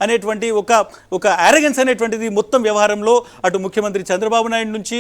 అనేటువంటి ఒక అరెగెన్స్ అనేటువంటిది మొత్తం వ్యవహారంలో అటు ముఖ్యమంత్రి చంద్రబాబు నాయుడు నుంచి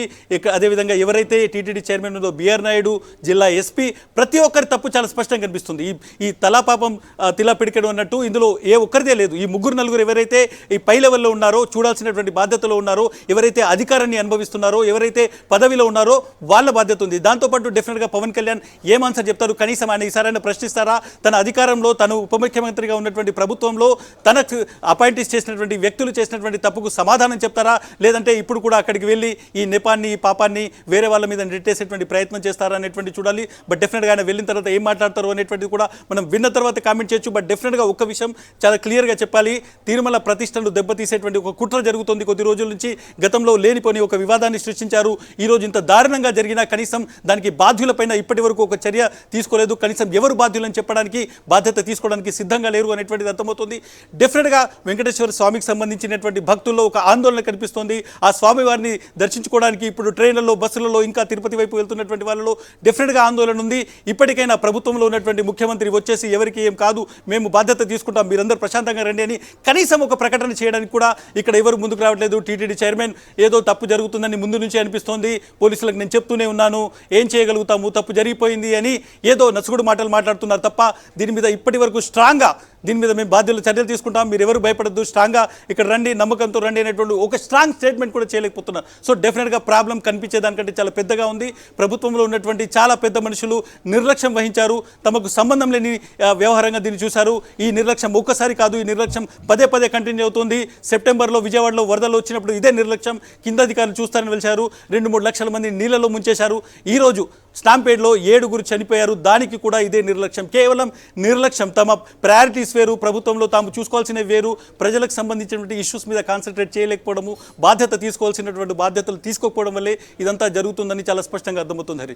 అదేవిధంగా ఎవరైతే టీటీడీ చైర్మన్ ఉందో బిఆర్ నాయుడు జిల్లా ఎస్పీ ప్రతి ఒక్కరి తప్పు చాలా స్పష్టంగా కనిపిస్తుంది. ఈ తలాపాపం తిలా పిడికెడు అన్నట్టు ఇందులో ఏ ఒక్కరిదే లేదు. ఈ ముగ్గురు నలుగురు ఎవరైతే ఈ పై లెవెల్లో ఉన్నారో, చూడాల్సినటువంటి బాధ్యతలో ఉన్నారో, ఎవరైతే అధికారాన్ని అనుభవిస్తున్నారో, ఎవరైతే పదవిలో ఉన్నారో వాళ్ళ బాధ్యత ఉంది. దాంతోపాటు డెఫినెట్గా పవన్ కళ్యాణ్ ఏం ఆన్సర్ చెప్తారు? కనీసం ఆయన ఈసారైనా ప్రశ్నిస్తారా? తన అధికారంలో తను ఉప ముఖ్యమంత్రిగా ఉన్నటువంటి ప్రభుత్వంలో తనకు అపాయింటీస్ చేసినటువంటి వ్యక్తులు చేసినటువంటి తప్పుకు సమాధానం చెప్తారా? లేదంటే ఇప్పుడు కూడా అక్కడికి వెళ్ళి ఈ నెపాన్ని ఈ పాపాన్ని వేరే వాళ్ళ మీద నెట్టేసేటువంటి ప్రయత్నం చేస్తారా అనేటువంటి చూడాలి. బట్ డెఫినెట్గా ఆయన వెళ్ళిన తర్వాత ఏం మాట్లాడతారు అనేటువంటిది కూడా మనం విన్న తర్వాత కామెంట్ చేయొచ్చు. బట్ డెఫినెట్గా ఒక్క విషయం చాలా క్లియర్గా చెప్పాలి. తిరుమల ప్రతిష్టను దెబ్బతీసేటువంటి ఒక కుట్ర జరుగుతుంది. కొద్ది రోజుల నుంచి గతంలో లేనిపోని ఒక వివాదాన్ని సృష్టించారు. ఈరోజు ఇంత దారుణంగా జరిగినా కనీసం దానికి బాధ్యులపైన ఇప్పటి వరకు ఒక చర్య తీసుకోలేదు. కనీసం ఎవరు బాధ్యులని చెప్పడానికి, బాధ్యత తీసుకోవడానికి సిద్ధంగా లేరు అనేటువంటిది అర్థమవుతుంది. డెఫినెట్గా వెంకటేశ్వర స్వామికి సంబంధించినటువంటి భక్తుల్లో ఒక ఆందోళన కనిపిస్తోంది. ఆ స్వామి వారిని దర్శించుకోవడానికి ఇప్పుడు ట్రైన్లలో, బస్సులలో, ఇంకా తిరుపతి వైపు వెళ్తున్నటువంటి వాళ్ళలో డెఫినెట్గా ఆందోళన ఉంది. ఇప్పటికైనా ప్రభుత్వంలో ఉన్నటువంటి ముఖ్యమంత్రి వచ్చేసి ఎవరికి ఏం కాదు, మేము బాధ్యత తీసుకుంటాం, మీరందరూ ప్రశాంతంగా రండి అని కనీసం ఒక ప్రకటన చేయడానికి కూడా ఇక్కడ ఎవరు ముందుకు రావట్లేదు. టీటీడీ చైర్మన్ ఏదో తప్పు జరుగుతుందని ముందు నుంచి అనిపిస్తోంది. పోలీసులకు నేను చెప్తూనే ఉన్నాను, ఏం చేయగలుగుతాము, తప్పు జరిగిపోయింది అని ఏదో నసుగుడు మాటలు మాట్లాడుతున్నారు తప్ప దీని మీద ఇప్పటి వరకు స్ట్రాంగ్గా దీని మీద మేము బాధ్యులు చర్యలు తీసుకుంటాం, మీరు ఎవరు భయపడద్దు, స్ట్రాంగ్గా ఇక్కడ రండి, నమ్మకంతో రండి అనేటువంటి ఒక స్ట్రాంగ్ స్టేట్మెంట్ కూడా చేయలేకపోతున్నారు. సో డెఫినెట్గా ప్రాబ్లం కనిపించేదానికంటే చాలా పెద్దగా ఉంది. ప్రభుత్వంలో ఉన్నటువంటి చాలా పెద్ద మనుషులు నిర్లక్ష్యం వహించారు. తమకు సంబంధం లేని వ్యవహారంగా దీన్ని చూశారు. ఈ నిర్లక్ష్యం ఒక్కసారి కాదు, ఈ నిర్లక్ష్యం పదే పదే కంటిన్యూ అవుతుంది. సెప్టెంబర్లో విజయవాడలో వరదలు వచ్చినప్పుడు ఇదే నిర్లక్ష్యం కింద అధికారులు చూస్తారని వెలిచారు. 2-3 లక్షల మంది నీళ్లలో ముంచేశారు. ఈరోజు స్టాంపేడ్లో 7 చనిపోయారు. దానికి కూడా ఇదే నిర్లక్ష్యం, కేవలం నిర్లక్ష్యం. తమ ప్రయారిటీస్ వేరు, ప్రభుత్వంలో తాము చూసుకోవాల్సినవి వేరు, ప్రజలకు సంబంధించినటువంటి ఇష్యూస్ మీద కాన్సన్ట్రేట్ చేయలేకపోవడము, బాధ్యత తీసుకోవాల్సినటువంటి బాధ్యతలు తీసుకోకపోవడం వల్లే ఇదంతా జరుగుతుందని చాలా స్పష్టంగా అర్థమవుతుంది. హరి.